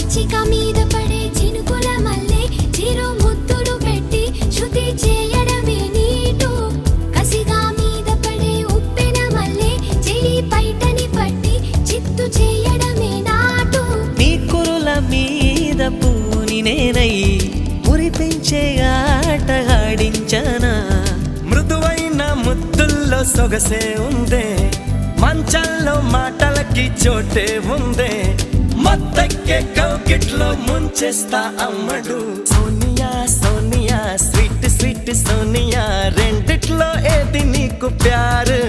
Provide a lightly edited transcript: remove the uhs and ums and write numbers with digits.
పిచ్చిక మీద పడే చినుకుల మల్లె చిరు ముద్దులు పెట్టి శృతి చేయడమే నీటు కసిగా మీద పడే ఉప్పెన మల్లె చెలి పైటని పట్టి చిత్తు చేయడమే నాటు నీ కురుల మీద పూని నేనై మురిపించే ఆట ఆడించనా మృదువైన ముద్దుల్లో సొగసే ఉందే మంచంలో మాటలకి చోటే ఉందే మత్తెక్కే కౌకిట్లో ముంచేస్తా అమ్మడు సోనియా సోనియా స్వీట్ స్వీట్ సోనియా రెండిట్లో ఏది నీకు ప్యారు